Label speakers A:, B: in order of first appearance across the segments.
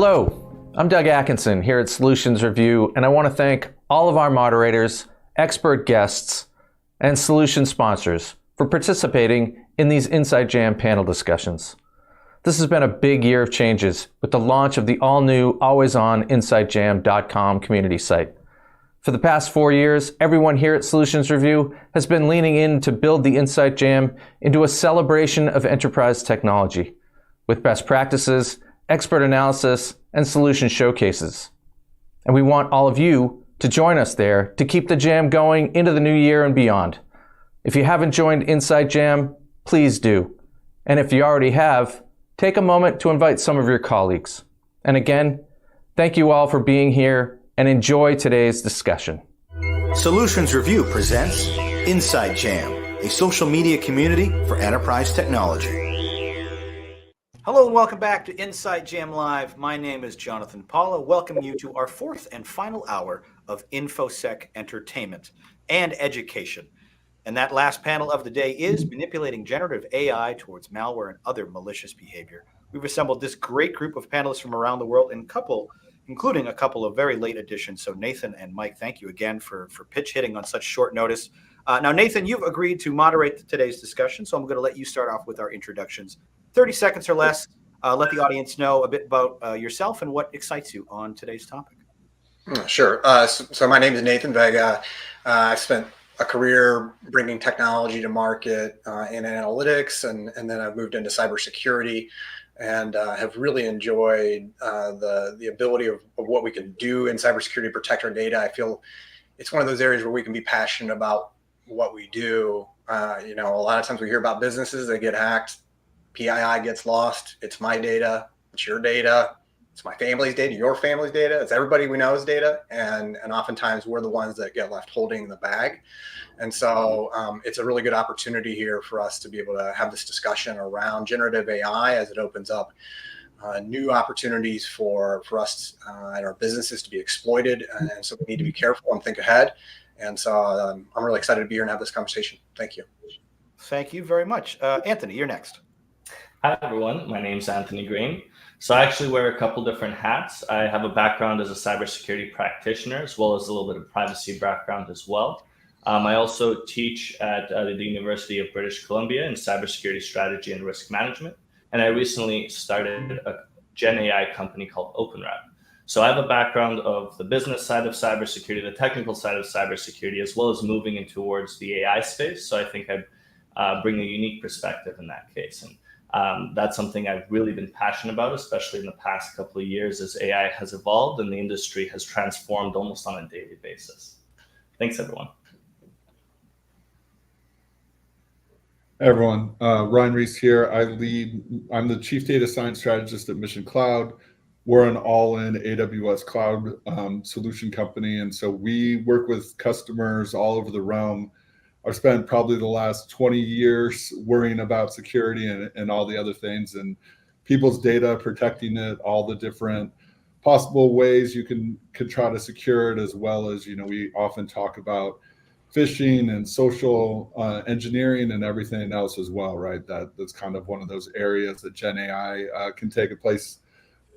A: Hello, I'm Doug Atkinson here at Solutions Review, and I want to thank all of our moderators, expert guests, and solution sponsors for participating in these Inside Jam panel discussions. This has been a big year of changes with the launch of the all-new, always-on InsideJam.com community site. For the past 4 years, everyone here at Solutions Review has been leaning in to build the Inside Jam into a celebration of enterprise technology, with best practices, expert analysis, and solution showcases. And we want all of you to join us there to keep the jam going into the new year and beyond. If you haven't joined Inside Jam, please do. And if you already have, take a moment to invite some of your colleagues. And again, thank you all for being here and enjoy today's discussion.
B: Solutions Review presents Inside Jam, a social media community for enterprise technology. Hello and welcome back to Inside Jam Live. My name is Jonathan Paula. Welcome you to our fourth and final hour of InfoSec entertainment and education. And that last panel of the day is manipulating generative AI towards malware and other malicious behavior. We've assembled this great group of panelists from around the world, including a couple of very late additions. So Nathan and Mike, thank you again for pitch hitting on such short notice. Now, Nathan, you've agreed to moderate today's discussion, so I'm going to let you start off with our introductions. 30 seconds or less. Let the audience know a bit about yourself and what excites you on today's topic.
C: Sure. So my name is Nathan Vega. I've spent a career bringing technology to market in analytics, and then I've moved into cybersecurity and have really enjoyed the ability of what we can do in cybersecurity to protect our data. I feel it's one of those areas where we can be passionate about what we do. A lot of times we hear about businesses that get hacked. PII gets lost. It's my data. It's your data. It's my family's data, your family's data. It's everybody we know's data. And oftentimes we're the ones that get left holding the bag. And so it's a really good opportunity here for us to be able to have this discussion around generative AI as it opens up new opportunities for us and our businesses to be exploited. And so we need to be careful and think ahead. And so I'm really excited to be here and have this conversation. Thank you.
B: Thank you very much. Anthony, you're next.
D: Hi, everyone. My name's Anthony Green. So I actually wear a couple different hats. I have a background as a cybersecurity practitioner, as well as a little bit of privacy background as well. I also teach at the University of British Columbia in cybersecurity strategy and risk management. And I recently started a Gen AI company called OpenWrap. So I have a background of the business side of cybersecurity, the technical side of cybersecurity, as well as moving in towards the AI space. So I think I bring a unique perspective in that case. And that's something I've really been passionate about, especially in the past couple of years as AI has evolved and the industry has transformed almost on a daily basis. Thanks, everyone.
E: Hey everyone, Ryan Reese here. I'm the Chief Data Science Strategist at Mission Cloud. We're an all-in AWS cloud solution company. And so we work with customers all over the realm. I've spent probably the last 20 years worrying about security and all the other things and people's data, protecting it, all the different possible ways you can try to secure it, as well as, we often talk about phishing and social engineering and everything else as well, right? That's kind of one of those areas that Gen AI can take a place.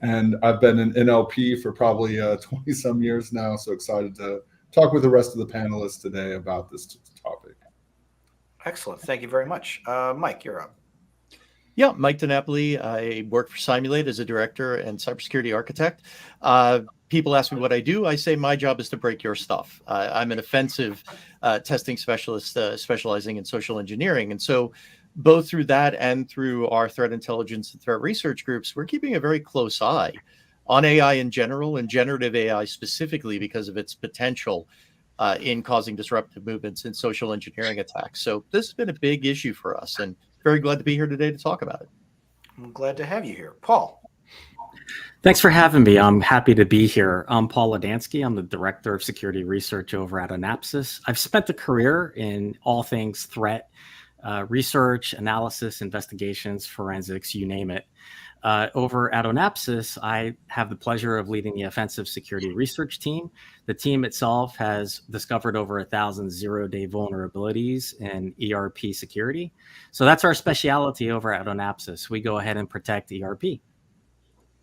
E: And I've been in NLP for probably 20 some years now. So excited to talk with the rest of the panelists today about this topic.
B: Excellent. Thank you very much. Mike, you're up.
F: Yeah, Mike DiNapoli. I work for Simulate as a director and cybersecurity architect. People ask me what I do. I say my job is to break your stuff. I'm an offensive testing specialist specializing in social engineering. And so both through that and through our threat intelligence and threat research groups, we're keeping a very close eye on AI in general and generative AI specifically because of its potential in causing disruptive movements in social engineering attacks. So this has been a big issue for us and very glad to be here today to talk about it.
B: I'm glad to have you here. Paul.
G: Thanks for having me. I'm happy to be here. I'm Paul Lansky. I'm the Director of Security Research over at Synapsys. I've spent a career in all things threat, research, analysis, investigations, forensics, you name it. Over at Synapsys, I have the pleasure of leading the offensive security research team. The team itself has discovered over 1,000 zero-day vulnerabilities in ERP security. So that's our specialty over at Synapsys. We go ahead and protect ERP.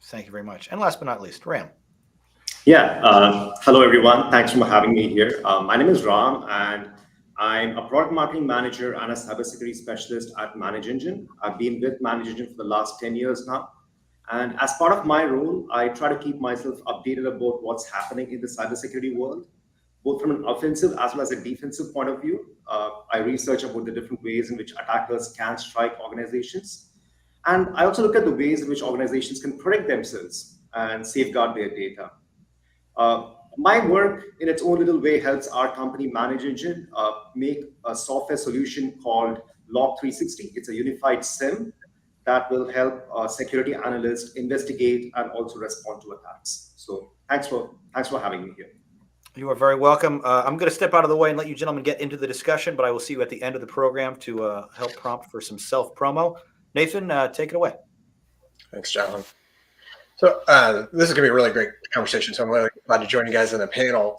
B: Thank you very much. And last but not least, Ram.
H: Yeah. Hello, everyone. Thanks for having me here. My name is Ram, and I'm a product marketing manager and a cybersecurity specialist at ManageEngine. I've been with ManageEngine for the last 10 years now. And as part of my role, I try to keep myself updated about what's happening in the cybersecurity world, both from an offensive as well as a defensive point of view. I research about the different ways in which attackers can strike organizations. And I also look at the ways in which organizations can protect themselves and safeguard their data. My work, in its own little way, helps our company ManageEngine make a software solution called Log 360. It's a unified SIEM that will help security analysts investigate and also respond to attacks. So thanks for having me here.
B: You are very welcome. I'm going to step out of the way and let you gentlemen get into the discussion, but I will see you at the end of the program to help prompt for some self-promo. Nathan, take it away.
C: Thanks, John. So this is going to be a really great conversation. So I'm really glad to join you guys in the panel.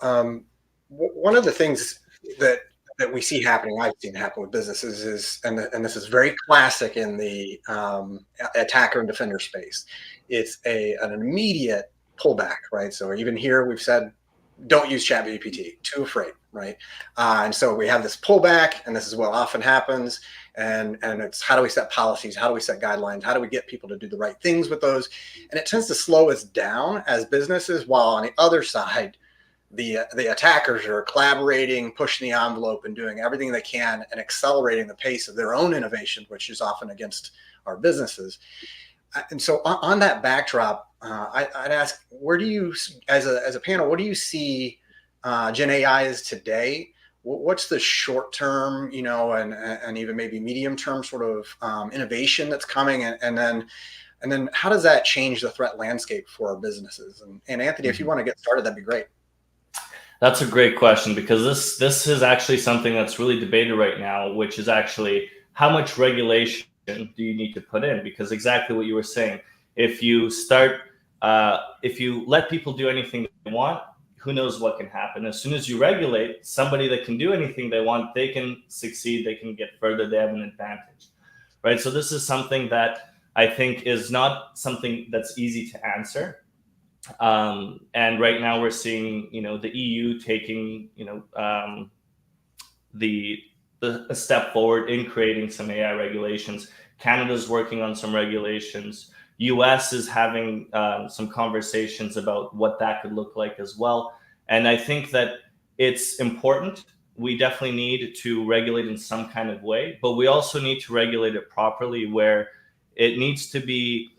C: One of the things that we see happening, I've seen happen with businesses is, and this is very classic in the attacker and defender space, it's an immediate pullback, right? So even here we've said, don't use ChatGPT, too afraid, right? And so we have this pullback, and this is what often happens. And it's how do we set policies? How do we set guidelines? How do we get people to do the right things with those? And it tends to slow us down as businesses, while on the other side, the attackers are collaborating, pushing the envelope, and doing everything they can and accelerating the pace of their own innovation, which is often against our businesses. And so on that backdrop, I'd ask, where do you, as a panel, what do you see Gen AI is today? What's the short term, and even maybe medium term sort of innovation that's coming, and then how does that change the threat landscape for our businesses? And Anthony, if you want to get started, that'd be great.
D: That's a great question, because this is actually something that's really debated right now, which is actually how much regulation do you need to put in? Because exactly what you were saying, if you let people do anything they want, who knows what can happen. As soon as you regulate somebody that can do anything they want, they can succeed, they can get further, they have an advantage, right? So this is something that I think is not something that's easy to answer. And right now we're seeing, the EU taking, a step forward in creating some AI regulations. Canada's working on some regulations. US is having some conversations about what that could look like as well. And I think that it's important. We definitely need to regulate in some kind of way, but we also need to regulate it properly, where it needs to be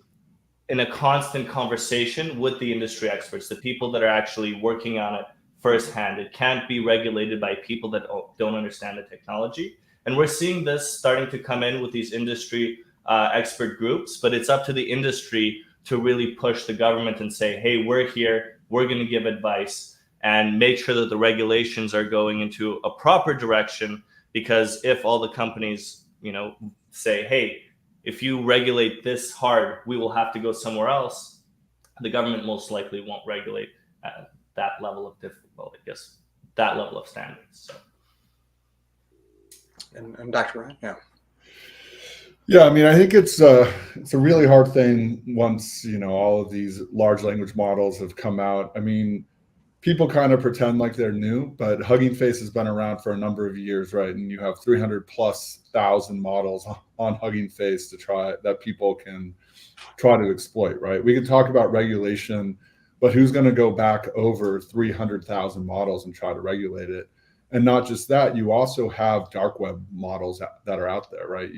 D: in a constant conversation with the industry experts, the people that are actually working on it firsthand. It can't be regulated by people that don't understand the technology. And we're seeing this starting to come in with these industry expert groups, but it's up to the industry to really push the government and say, hey, we're here, we're going to give advice and make sure that the regulations are going into a proper direction. Because if all the companies, say, hey, if you regulate this hard, we will have to go somewhere else, the government most likely won't regulate at that level of difficulty, that level of standards. So.
C: And Dr. Ryan, yeah.
E: Yeah, I mean, I think it's a really hard thing once, all of these large language models have come out. I mean, people kind of pretend like they're new, but Hugging Face has been around for a number of years, right? And you have 300,000+ models on Hugging Face that people can try to exploit, right? We can talk about regulation, but who's going to go back over 300,000 models and try to regulate it? And not just that, you also have dark web models that are out there, right?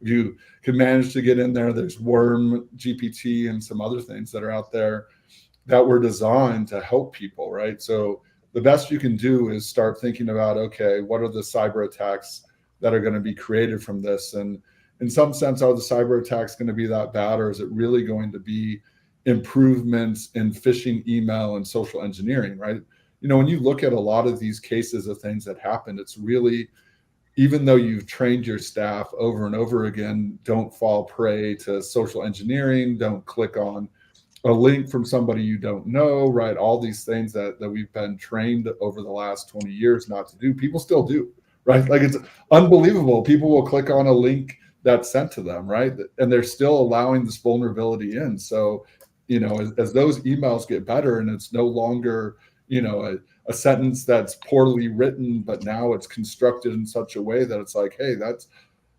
E: If you can manage to get in there, there's Worm, GPT, and some other things that are out there that were designed to help people, right? So the best you can do is start thinking about, okay, what are the cyber attacks that are going to be created from this? And in some sense, are the cyber attacks going to be that bad, or is it really going to be improvements in phishing, email, and social engineering, right? When you look at a lot of these cases of things that happened, it's really, even though you've trained your staff over and over again, don't fall prey to social engineering, don't click on a link from somebody you don't know, right? All these things that we've been trained over the last 20 years not to do, people still do, right? Like, it's unbelievable. People will click on a link that's sent to them, right? And they're still allowing this vulnerability in. So, as those emails get better and it's no longer, a sentence that's poorly written, but now it's constructed in such a way that it's like, hey,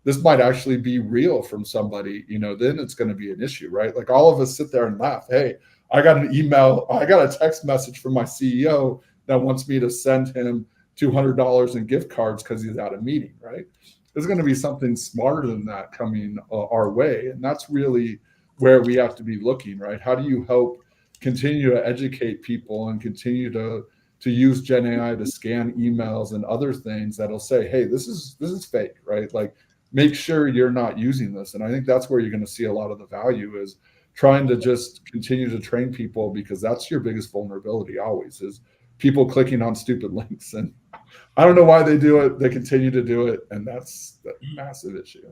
E: this might actually be real from somebody, then it's going to be an issue, right? Like all of us sit there and laugh. Hey, I got a text message from my CEO that wants me to send him $200 in gift cards because he's at a meeting, right? There's going to be something smarter than that coming our way. And that's really where we have to be looking, right? How do you help continue to educate people and continue to use Gen AI to scan emails and other things that'll say, hey, this is fake, right? Like, make sure you're not using this. And I think that's where you're going to see a lot of the value is trying to just continue to train people, because that's your biggest vulnerability always, is people clicking on stupid links. And I don't know why they do it. They continue to do it. And that's a massive issue.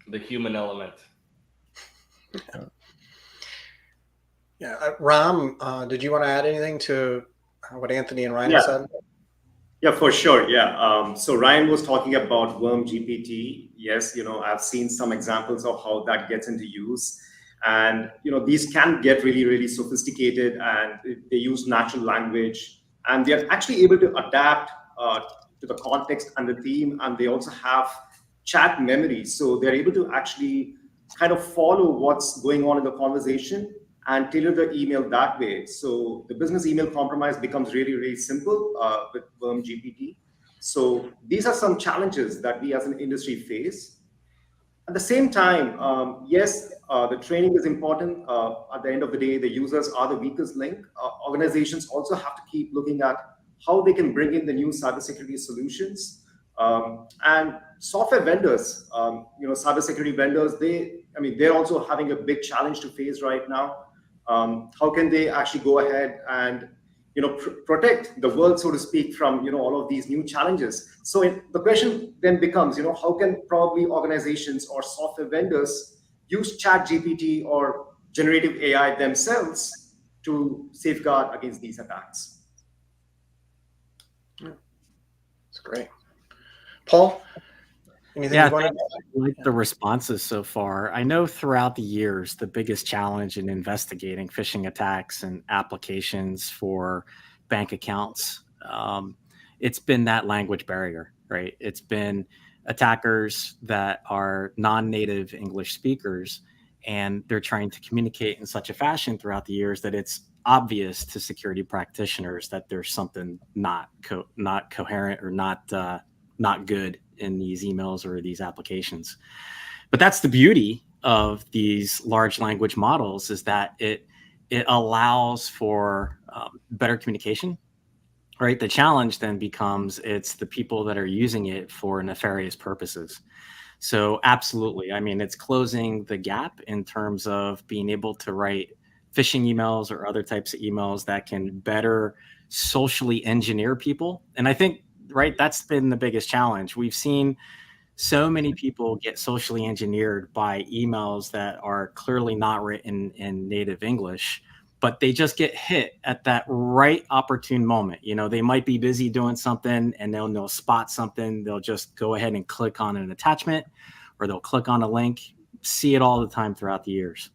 D: The human element.
C: Yeah. Ram, did you want to add anything to what Anthony and Ryan said?
H: Yeah, for sure. Yeah. So Ryan was talking about Worm GPT. Yes, I've seen some examples of how that gets into use. And, these can get really, really sophisticated, and they use natural language, and they're actually able to adapt to the context and the theme. And they also have chat memory. So they're able to actually kind of follow what's going on in the conversation and tailor the email that way. So the business email compromise becomes really, really simple with Worm GPT. So these are some challenges that we as an industry face. At the same time, yes, the training is important. At the end of the day, the users are the weakest link. Organizations also have to keep looking at how they can bring in the new cybersecurity solutions. And software vendors, cybersecurity vendors, they're also having a big challenge to face right now. How can they actually go ahead and protect the world, so to speak, from all of these new challenges? So the question then becomes, how can probably organizations or software vendors use ChatGPT or generative AI themselves to safeguard against these attacks?
C: That's great. Paul, anything you wanted to
G: I like the responses so far. I know throughout the years, the biggest challenge in investigating phishing attacks and applications for bank accounts, it's been that language barrier, right? It's been attackers that are non-native English speakers, and they're trying to communicate in such a fashion throughout the years that it's obvious to security practitioners that there's something not coherent or not good in these emails or these applications. But that's the beauty of these large language models, is that it allows for better communication, right? The challenge then becomes it's the people that are using it for nefarious purposes. So absolutely, it's closing the gap in terms of being able to write phishing emails or other types of emails that can better socially engineer people. And I think, right, that's been the biggest challenge. We've seen so many people get socially engineered by emails that are clearly not written in native English, but they just get hit at that right opportune moment. They might be busy doing something and they'll spot something. They'll just go ahead and click on an attachment, or they'll click on a link. See it all the time throughout the years.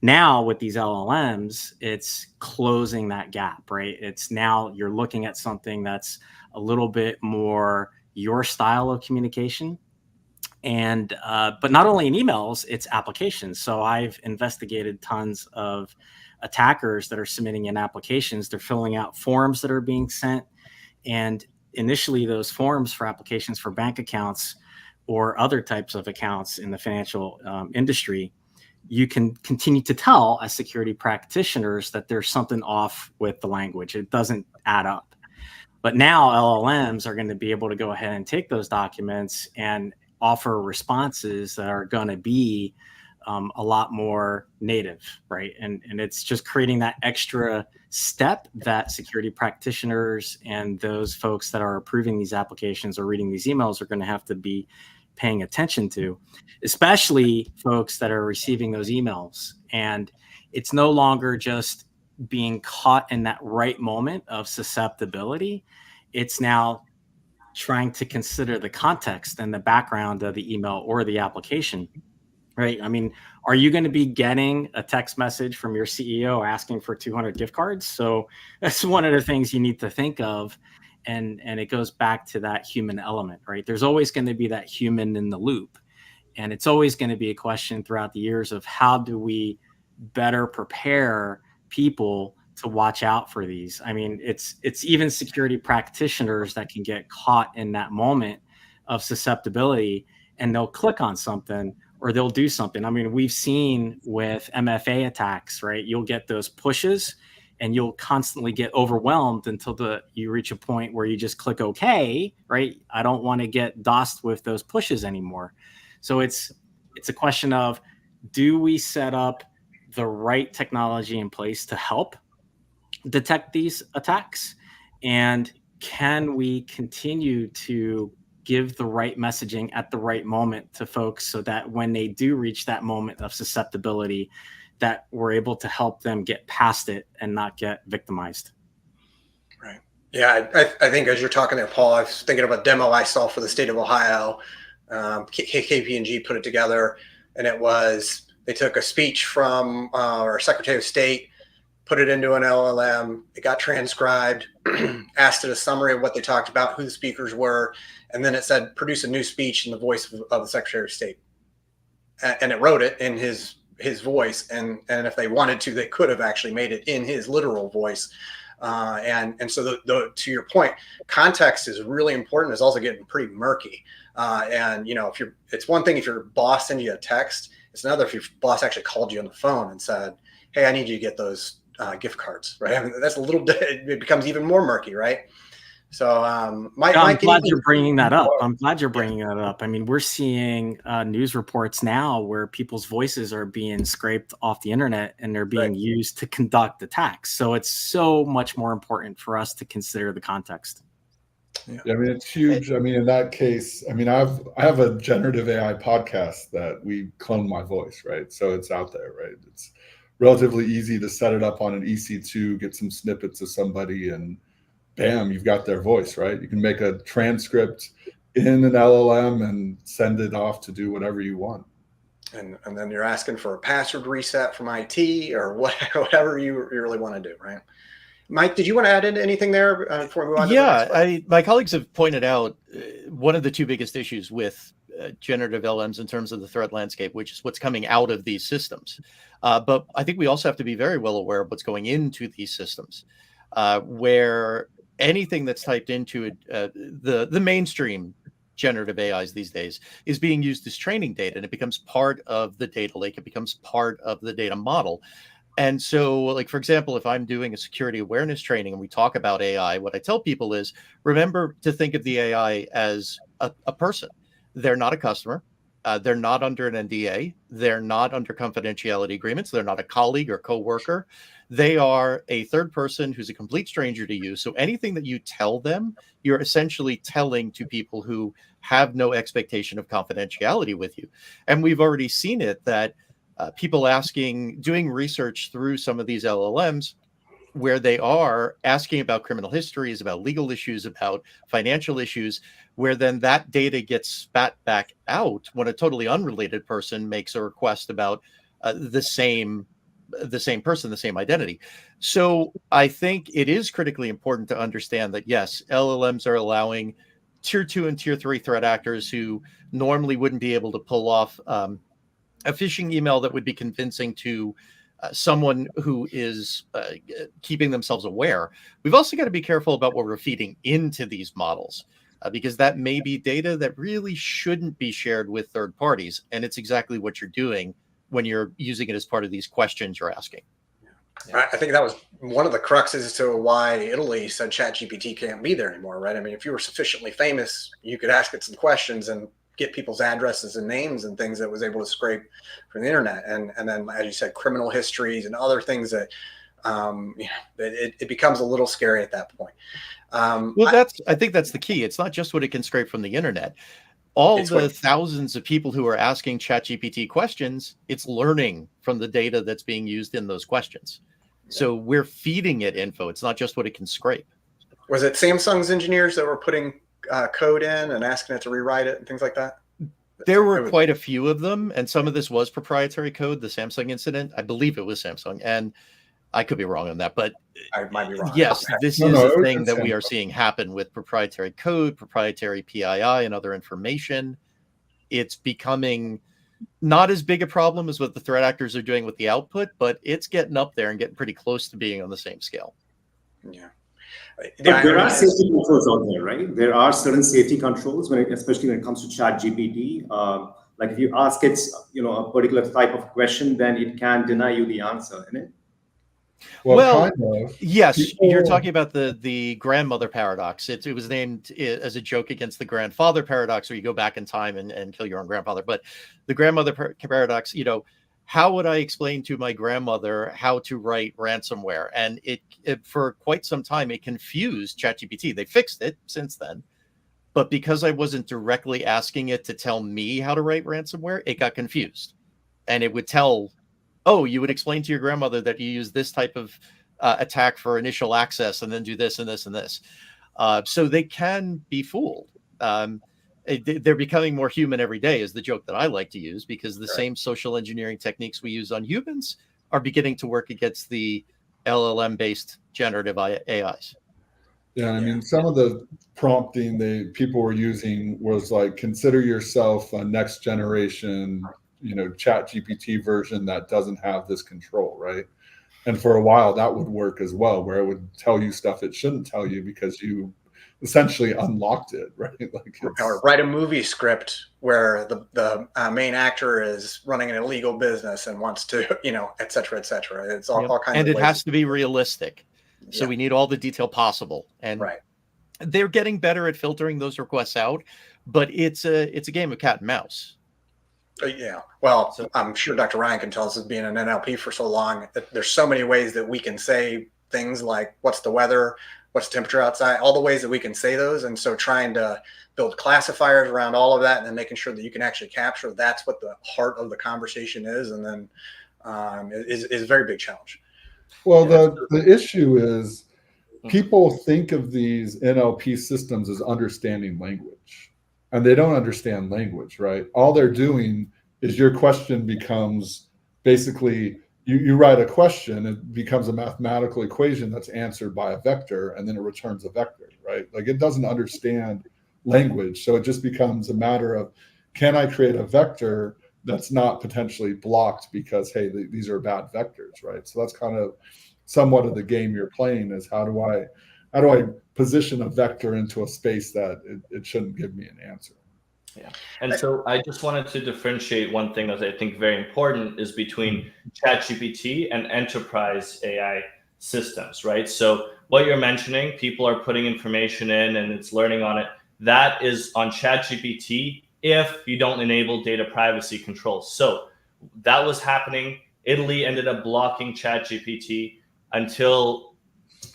G: Now with these LLMs, it's closing that gap, right? It's now you're looking at something that's a little bit more your style of communication. And but not only in emails, it's applications. So I've investigated tons of attackers that are submitting in applications. They're filling out forms that are being sent. And initially those forms for applications for bank accounts or other types of accounts in the financial industry, you can continue to tell as security practitioners that there's something off with the language. It doesn't add up. But now LLMs are going to be able to go ahead and take those documents and offer responses that are going to be a lot more native, right? And it's just creating that extra step that security practitioners and those folks that are approving these applications or reading these emails are going to have to be paying attention to, especially folks that are receiving those emails. And it's no longer just being caught in that right moment of susceptibility. It's now trying to consider the context and the background of the email or the application, right? I mean, are you going to be getting a text message from your CEO asking for 200 gift cards? So that's one of the things you need to think of. And it goes back to that human element, right? There's always going to be that human in the loop. And it's always going to be a question throughout the years of how do we better prepare people to watch out for these. I mean, it's even security practitioners that can get caught in that moment of susceptibility, and they'll click on something or they'll do something. I mean, we've seen with MFA attacks, right? You'll get those pushes and you'll constantly get overwhelmed until you reach a point where you just click OK, right? I don't want to get DOSed with those pushes anymore. So it's a question of, do we set up the right technology in place to help detect these attacks? And can we continue to give the right messaging at the right moment to folks so that when they do reach that moment of susceptibility, that we're able to help them get past it and not get victimized?
C: Right. Yeah, I think as you're talking there, Paul, I was thinking of a demo I saw for the state of Ohio. KPMG put it together, and it was, they took a speech from our Secretary of State, put it into an LLM, it got transcribed, asked it a summary of what they talked about, who the speakers were, and then it said, produce a new speech in the voice of the Secretary of State. And it wrote it in his voice, and if they wanted to, they could have actually made it in his literal voice. And so to your point, context is really important. It's also getting pretty murky. And it's one thing if your boss sends you a text, it's another if your boss actually called you on the phone and said, hey, I need you to get those gift cards, right? I mean, that's it becomes even more murky, right? So I'm glad
G: you're bringing that up. I mean, we're seeing news reports now where people's voices are being scraped off the internet and they're being used to conduct attacks. So it's so much more important for us to consider the context.
E: Yeah, I mean, it's huge. I mean, in that case, I mean, I have a generative AI podcast that we clone my voice, right? So it's out there, right? It's relatively easy to set it up on an EC2, get some snippets of somebody, and bam, you've got their voice, right? You can make a transcript in an LLM and send it off to do whatever you want.
C: And then you're asking for a password reset from IT or whatever you really want to do, right? Mike, did you want to add in anything there before we move on?
F: Yeah, my colleagues have pointed out one of the two biggest issues with generative LLMs in terms of the threat landscape, which is what's coming out of these systems. But I think we also have to be very well aware of what's going into these systems, where anything that's typed into it, the mainstream generative AIs these days is being used as training data, and it becomes part of the data lake. It becomes part of the data model. And so, like, for example, if I'm doing a security awareness training and we talk about AI, what I tell people is, remember to think of the AI as a person. They're not a customer. They're not under an NDA. They're not under confidentiality agreements. They're not a colleague or coworker. They are a third person who's a complete stranger to you. So anything that you tell them, you're essentially telling to people who have no expectation of confidentiality with you. And we've already seen it that people doing research through some of these LLMs where they are asking about criminal histories, about legal issues, about financial issues, where then that data gets spat back out when a totally unrelated person makes a request about the same person, the same identity. So I think it is critically important to understand that, yes, LLMs are allowing tier 2 and tier 3 threat actors who normally wouldn't be able to pull off a phishing email that would be convincing to someone who is keeping themselves aware. We've also got to be careful about what we're feeding into these models, because that may be data that really shouldn't be shared with third parties. And it's exactly what you're doing when you're using it as part of these questions you're asking.
C: Yeah. I think that was one of the cruxes to why Italy said ChatGPT can't be there anymore, right? I mean, if you were sufficiently famous, you could ask it some questions and get people's addresses and names and things that was able to scrape from the internet. And then, as you said, criminal histories and other things that it becomes a little scary at that point.
F: I think that's the key. It's not just what it can scrape from the internet. All the thousands of people who are asking ChatGPT questions, it's learning from the data that's being used in those questions. Yeah. So we're feeding it info. It's not just what it can scrape.
C: Was it Samsung's engineers that were putting code in and asking it to rewrite it and things like that?
F: There were quite a few of them, and some of this was proprietary code. The Samsung incident, I believe it was Samsung, and I could be wrong on that, but
C: I might be wrong.
F: yes, this is a thing that we are seeing happen with proprietary code, proprietary PII, and other information. It's becoming not as big a problem as what the threat actors are doing with the output, but it's getting up there and getting pretty close to being on the same scale.
C: Yeah.
H: But there are safety controls out there, right? There are certain safety controls, especially when it comes to ChatGPT. Like if you ask it, a particular type of question, then it can deny you the answer, isn't it?
F: Well, yes, you're talking about the grandmother paradox. It was named as a joke against the grandfather paradox, where you go back in time and kill your own grandfather. But the grandmother paradox, how would I explain to my grandmother how to write ransomware? And it for quite some time, it confused ChatGPT. They fixed it since then. But because I wasn't directly asking it to tell me how to write ransomware, it got confused. And it would tell, oh, you would explain to your grandmother that you use this type of attack for initial access and then do this and this and this. So they can be fooled. They're becoming more human every day is the joke that I like to use, because the same social engineering techniques we use on humans are beginning to work against the LLM-based generative AIs.
E: Yeah, I mean, some of the prompting people were using was like, consider yourself a next generation, Chat GPT version that doesn't have this control, right? And for a while that would work as well, where it would tell you stuff it shouldn't tell you because you essentially unlocked it, right?
C: Or write a movie script where the main actor is running an illegal business and wants to, et cetera, et cetera. It's all kinds of
F: and it
C: ways.
F: has to be realistic. So we need all the detail possible. And they're getting better at filtering those requests out, but it's a game of cat and mouse.
C: Yeah. Well, I'm sure Dr. Ryan can tell us, as being an NLP for so long, that there's so many ways that we can say things like, what's the weather? What's the temperature outside? All the ways that we can say those. And so trying to build classifiers around all of that and then making sure that you can actually capture that's what the heart of the conversation is. And then is a very big challenge.
E: Well, the issue is people think of these NLP systems as understanding language, and they don't understand language, right? All they're doing is your question becomes basically, you write a question, it becomes a mathematical equation that's answered by a vector, and then it returns a vector, right? Like, it doesn't understand language. So it just becomes a matter of, can I create a vector that's not potentially blocked because, hey, these are bad vectors, right? So that's kind of somewhat of the game you're playing, is how do I position a vector into a space that it shouldn't give me an answer.
D: Yeah. And so I just wanted to differentiate one thing that I think very important is between ChatGPT and enterprise AI systems, right? So what you're mentioning, people are putting information in and it's learning on it. That is on ChatGPT if you don't enable data privacy controls. So that was happening. Italy ended up blocking ChatGPT until,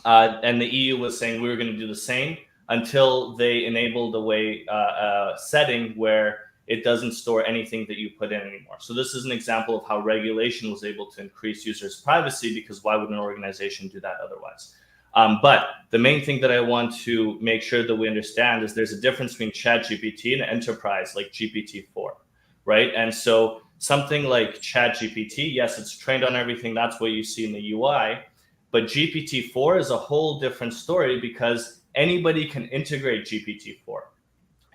D: and the EU was saying we were going to do the same, until they enabled a setting where it doesn't store anything that you put in anymore. So this is an example of how regulation was able to increase users' privacy, because why would an organization do that otherwise? But the main thing that I want to make sure that we understand is there's a difference between ChatGPT and enterprise like GPT-4, right? And so something like ChatGPT, yes, it's trained on everything. That's what you see in the UI. But GPT-4 is a whole different story, because anybody can integrate GPT-4.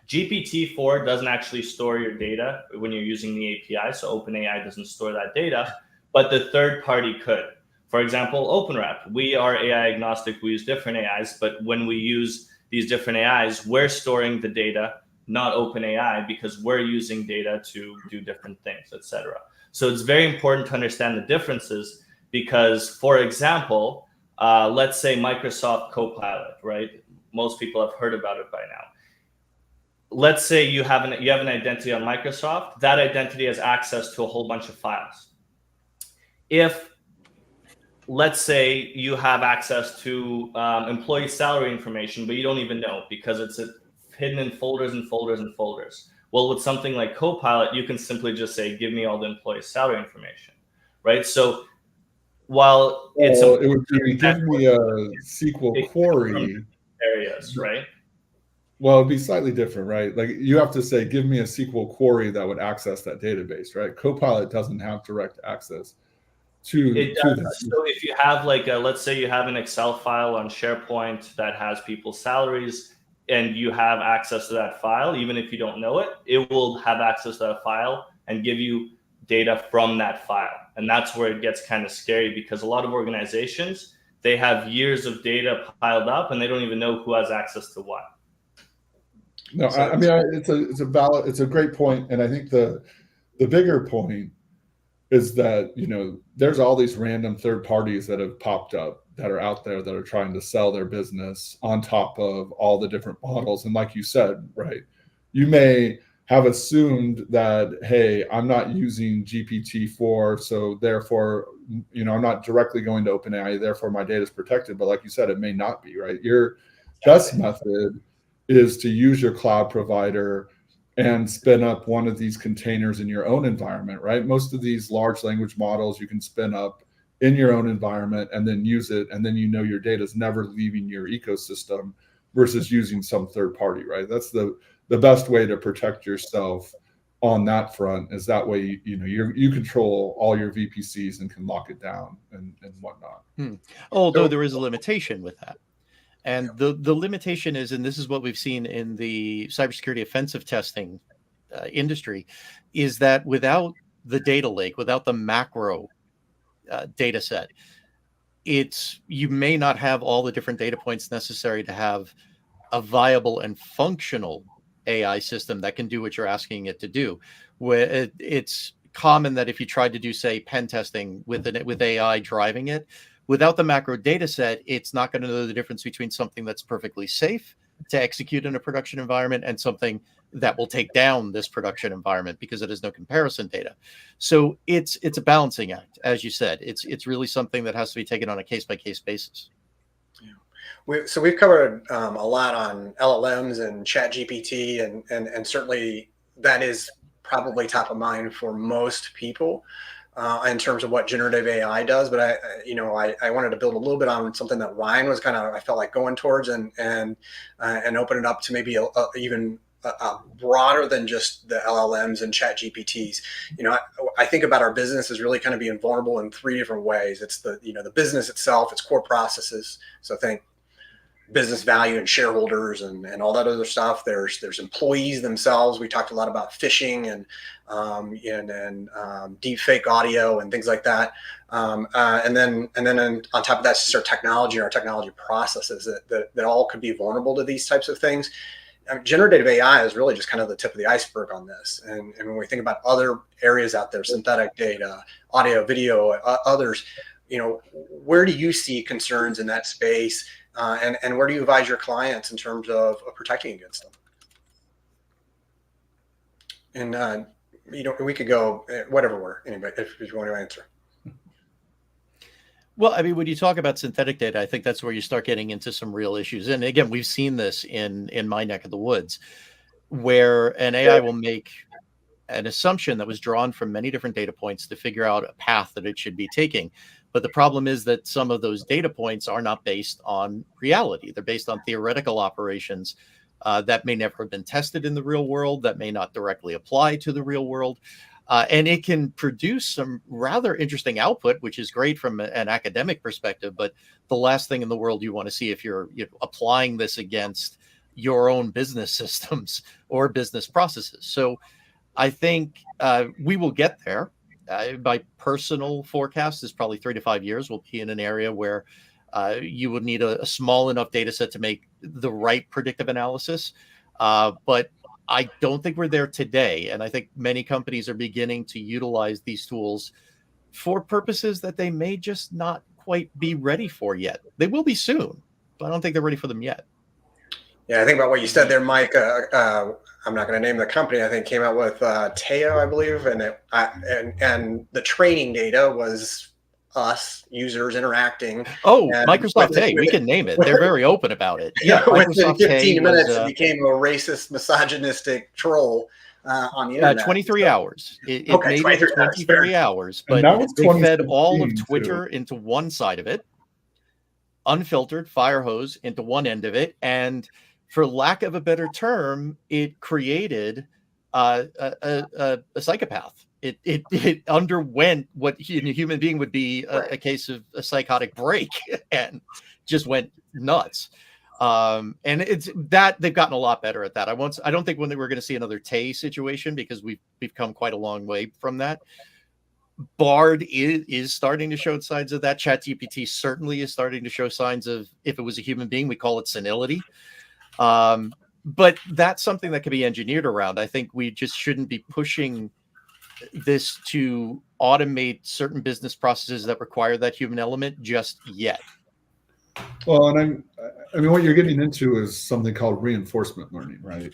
D: GPT-4 doesn't actually store your data when you're using the API, so OpenAI doesn't store that data, but the third party could. For example, OpenWrap. We are AI agnostic, we use different AIs, but when we use these different AIs, we're storing the data, not OpenAI, because we're using data to do different things, etc. So it's very important to understand the differences, because, for example, let's say Microsoft Copilot, right? Most people have heard about it by now. Let's say you have an identity on Microsoft. That identity has access to a whole bunch of files. If, let's say, you have access to employee salary information, but you don't even know because it's hidden in folders and folders and folders. Well, with something like Copilot, you can simply just say, give me all the employee salary information, right? So while
E: it would be, give me a SQL query
D: areas, right?
E: Well, it'd be slightly different, right? Like you have to say, give me a SQL query that would access that database, right? Copilot doesn't have direct access to that.
D: So if you have like, let's say you have an Excel file on SharePoint that has people's salaries, and you have access to that file, even if you don't know it, it will have access to that file and give you data from that file. And that's where it gets kind of scary, because a lot of organizations, they have years of data piled up and they don't even know who has access to what.
E: No, so I mean, it's a great point. And I think the bigger point is that, you know, there's all these random third parties that have popped up that are out there that are trying to sell their business on top of all the different models. And like you said, right, you may have assumed that, hey, I'm not using GPT-4, so therefore, you know, I'm not directly going to OpenAI, therefore my data is protected. But like you said, it may not be, right? Your best method is to use your cloud provider and spin up one of these containers in your own environment, right? Most of these large language models you can spin up in your own environment and then use it, and then you know your data is never leaving your ecosystem versus using some third party, right? That's the best way to protect yourself on that front. Is that way you control all your VPCs and can lock it down and whatnot.
F: Although there is a limitation with that. And the limitation is, and this is what we've seen in the cybersecurity offensive testing industry, is that without the data lake, without the macro data set, you may not have all the different data points necessary to have a viable and functional AI system that can do what you're asking it to do. Where it's common that if you tried to do, say, pen testing with AI driving it, without the macro data set, it's not going to know the difference between something that's perfectly safe to execute in a production environment and something that will take down this production environment because it has no comparison data. So it's a balancing act, as you said. It's really something that has to be taken on a case-by-case basis.
C: So we've covered a lot on LLMs and ChatGPT, and certainly that is probably top of mind for most people in terms of what generative AI does. But I wanted to build a little bit on something that Ryan was I felt like going towards, and open it up to maybe even broader than just the LLMs and ChatGPTs. I think about our business as really kind of being vulnerable in three different ways. It's the business itself, its core processes. So think business value and shareholders and all that other stuff. There's employees themselves. We talked a lot about phishing and deep fake audio and things like that. And then on top of that, just our technology and our technology processes that all could be vulnerable to these types of things. Generative AI is really just kind of the tip of the iceberg on this. And when we think about other areas out there, synthetic data, audio, video, others, where do you see concerns in that space? And where do you advise your clients in terms of protecting against them? And, we could go whatever order, anybody, if you want to answer.
F: Well, I mean, when you talk about synthetic data, I think that's where you start getting into some real issues. And again, we've seen this in my neck of the woods, where an AI will make an assumption that was drawn from many different data points to figure out a path that it should be taking. But the problem is that some of those data points are not based on reality. They're based on theoretical operations that may never have been tested in the real world, that may not directly apply to the real world. And it can produce some rather interesting output, which is great from an academic perspective. But the last thing in the world you want to see if you're applying this against your own business systems or business processes. So I think we will get there. My personal forecast is probably 3 to 5 years. We'll be in an area where you would need a small enough data set to make the right predictive analysis. But I don't think we're there today. And I think many companies are beginning to utilize these tools for purposes that they may just not quite be ready for yet. They will be soon, but I don't think they're ready for them yet.
C: Yeah, I think about what you said there, Mike. I'm not going to name the company. I think came out with Teo, I believe, and the training data was us users interacting.
F: Oh, Microsoft Tay, we can name it. They're very open about it. Yeah,
C: within 15 minutes, it became a racist, misogynistic troll on the internet.
F: 23 hours. It made it 23 hours, but they fed all of Twitter into one side of it, unfiltered, fire hose into one end of it, and for lack of a better term, it created a psychopath. It underwent what in a human being would be a case of a psychotic break and just went nuts. And it's that they've gotten a lot better at that. I don't think we're going to see another Tay situation because we've come quite a long way from that. Bard is starting to show signs of that. ChatGPT certainly is starting to show signs of, if it was a human being, we call it senility. But that's something that can be engineered around. I think we just shouldn't be pushing this to automate certain business processes that require that human element just yet.
E: Well, and I mean, what you're getting into is something called reinforcement learning, right?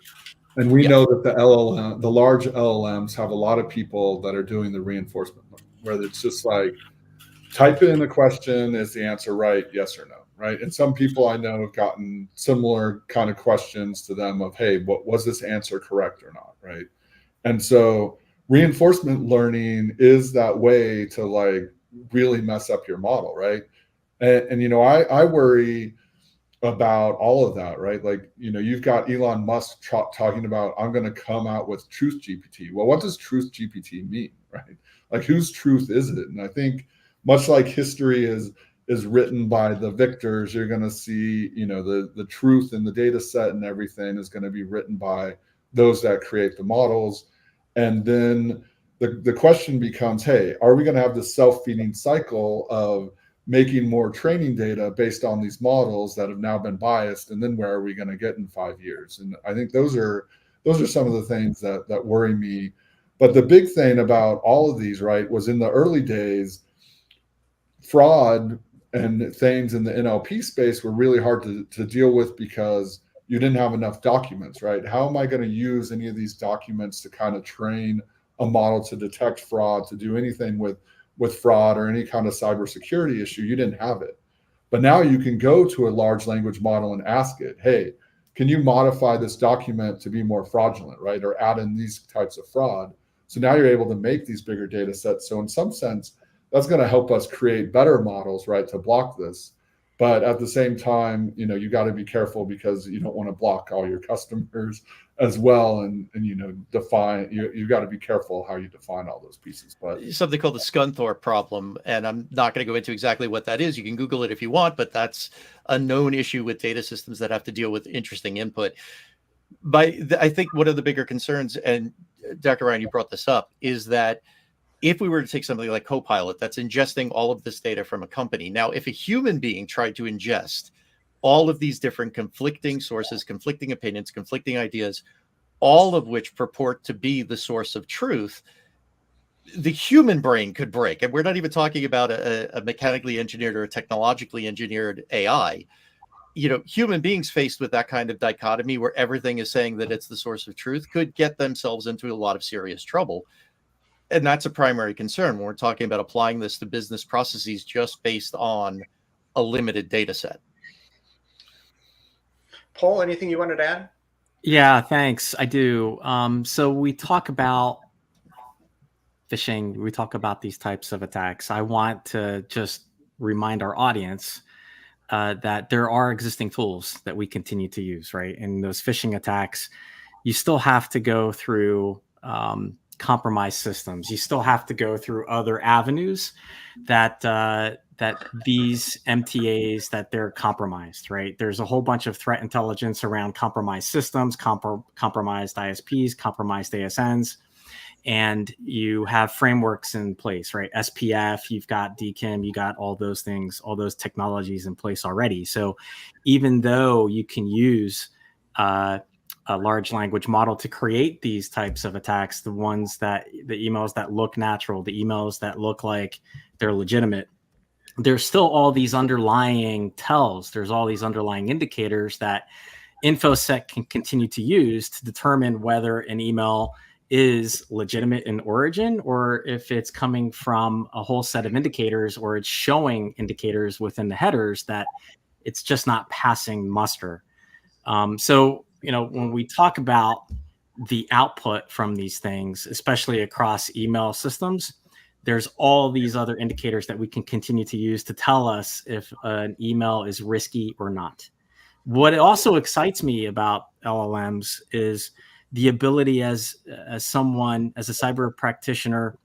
E: And we know that the large LLMs have a lot of people that are doing the reinforcement learning, where it's just like, type in a question, is the answer right, yes or no, right? And some people I know have gotten similar kind of questions to them of, hey, what was this answer correct or not, right? And so reinforcement learning is that way to like really mess up your model, right? And you know, I worry about all of that, right? Like, you know, you've got Elon Musk talking about, I'm going to come out with truth GPT. Well, what does truth GPT mean, right? Like, whose truth is it? And I think much like history is written by the victors, you're going to see, you know, the truth in the data set and everything is going to be written by those that create the models. And then the question becomes, hey, are we going to have this self-feeding cycle of making more training data based on these models that have now been biased? And then where are we going to get in 5 years? And I think those are some of the things that worry me. But the big thing about all of these, right, was in the early days, fraud and things in the NLP space were really hard to deal with because you didn't have enough documents, right? How am I going to use any of these documents to kind of train a model to detect fraud, to do anything with fraud or any kind of cybersecurity issue? You didn't have it. But now you can go to a large language model and ask it, hey, can you modify this document to be more fraudulent, right? Or add in these types of fraud. So now you're able to make these bigger data sets. So in some sense, that's going to help us create better models, right, to block this. But at the same time, you know, you got to be careful because you don't want to block all your customers as well. And you know, you got to be careful how you define all those pieces. But
F: something called the Scunthorpe problem, and I'm not going to go into exactly what that is. You can Google it if you want, but that's a known issue with data systems that have to deal with interesting input. I think one of the bigger concerns, and Dr. Ryan, you brought this up, is that if we were to take something like Copilot that's ingesting all of this data from a company, now if a human being tried to ingest all of these different conflicting sources, conflicting opinions, conflicting ideas, all of which purport to be the source of truth, the human brain could break. And we're not even talking about a mechanically engineered or a technologically engineered AI. You know, human beings faced with that kind of dichotomy where everything is saying that it's the source of truth could get themselves into a lot of serious trouble. And that's a primary concern when we're talking about applying this to business processes just based on a limited data set.
C: Paul, anything you wanted to add?
G: Yeah, thanks. I do. So we talk about phishing. We talk about these types of attacks. I want to just remind our audience that there are existing tools that we continue to use, right? And those phishing attacks, you still have to go through compromised systems. You still have to go through other avenues that these MTAs, that they're compromised, right? There's a whole bunch of threat intelligence around compromised systems, compromised ISPs, compromised ASNs, and you have frameworks in place, right? SPF, you've got DKIM, you got all those things, all those technologies in place already. So even though you can use a large language model to create these types of attacks, the emails that look natural, the emails that look like they're legitimate, there's still all these underlying tells. There's all these underlying indicators that InfoSec can continue to use to determine whether an email is legitimate in origin or if it's coming from a whole set of indicators or it's showing indicators within the headers that it's just not passing muster. So, you know, when we talk about the output from these things, especially across email systems, there's all these other indicators that we can continue to use to tell us if an email is risky or not. What also excites me about LLMs is the ability as someone, as a cyber practitioner,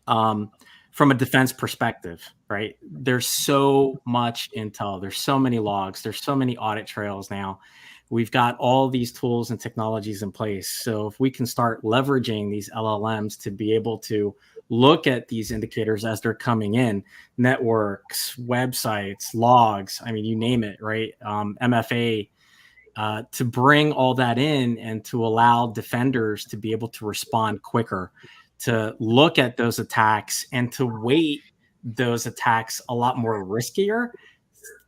G: from a defense perspective, right? There's so much intel, there's so many logs, there's so many audit trails now. We've got all these tools and technologies in place. So if we can start leveraging these LLMs to be able to look at these indicators as they're coming in, networks, websites, logs, I mean, you name it, right? MFA, to bring all that in and to allow defenders to be able to respond quicker, to look at those attacks and to weight those attacks a lot more riskier,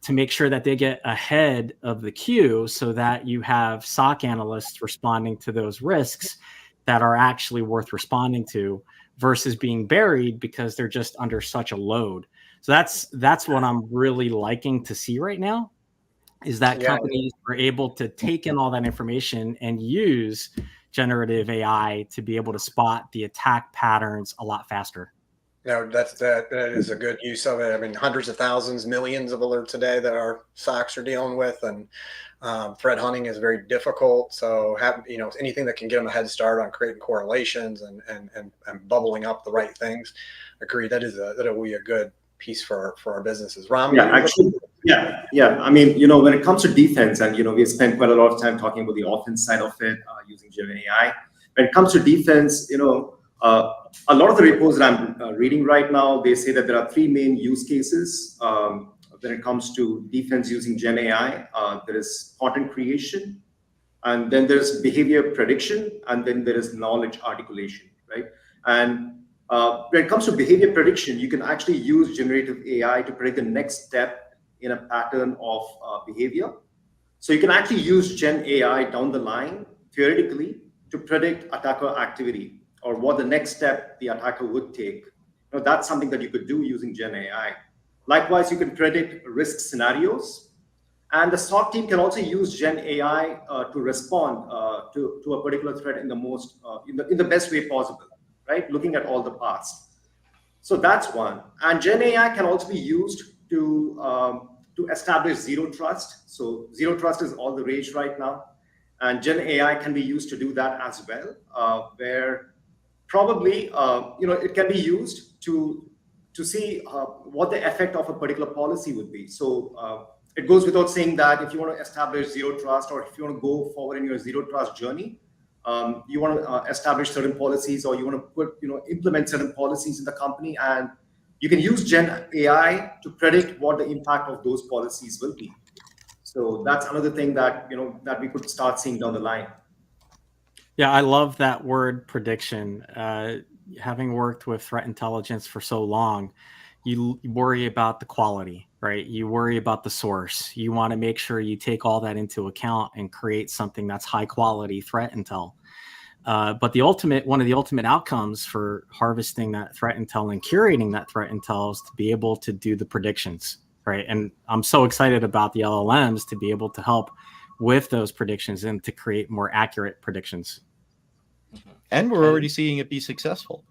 G: to make sure that they get ahead of the queue so that you have SOC analysts responding to those risks that are actually worth responding to versus being buried because they're just under such a load. So that's what I'm really liking to see right now, is that companies are able to take in all that information and use generative AI to be able to spot the attack patterns a lot faster.
C: That is a good use of it. I mean, hundreds of thousands, millions of alerts a day that our SOCs are dealing with, and threat hunting is very difficult. So, anything that can get them a head start on creating correlations and bubbling up the right things. Agree. That'll be a good piece for our businesses. Ram?
H: Yeah. I mean, when it comes to defense, and we spent quite a lot of time talking about the offense side of it using Gen AI. When it comes to defense, a lot of the reports that I'm reading right now, they say that there are three main use cases when it comes to defense using Gen AI. There is content creation, and then there's behavior prediction, and then there is knowledge articulation, right? And when it comes to behavior prediction, you can actually use generative AI to predict the next step in a pattern of behavior. So you can actually use Gen AI down the line, theoretically, to predict attacker activity or what the next step the attacker would take. That's something that you could do using Gen AI. Likewise, you can predict risk scenarios. And the SOC team can also use Gen AI to respond to a particular threat in the best way possible, right? Looking at all the paths. So that's one. And Gen AI can also be used to establish zero trust. So zero trust is all the rage right now. And Gen AI can be used to do that as well, where probably, it can be used to see what the effect of a particular policy would be. So it goes without saying that if you want to establish zero trust, or if you want to go forward in your zero trust journey, you want to establish certain policies, or you want to implement certain policies in the company, and you can use Gen AI to predict what the impact of those policies will be. So that's another thing that that we could start seeing down the line.
G: Yeah, I love that word prediction. Having worked with threat intelligence for so long, you worry about the quality, right? You worry about the source. You want to make sure you take all that into account and create something that's high quality threat intel. But one of the ultimate outcomes for harvesting that threat intel and curating that threat intel is to be able to do the predictions, right? And I'm so excited about the LLMs to be able to help with those predictions and to create more accurate predictions.
F: And we're already seeing it be successful.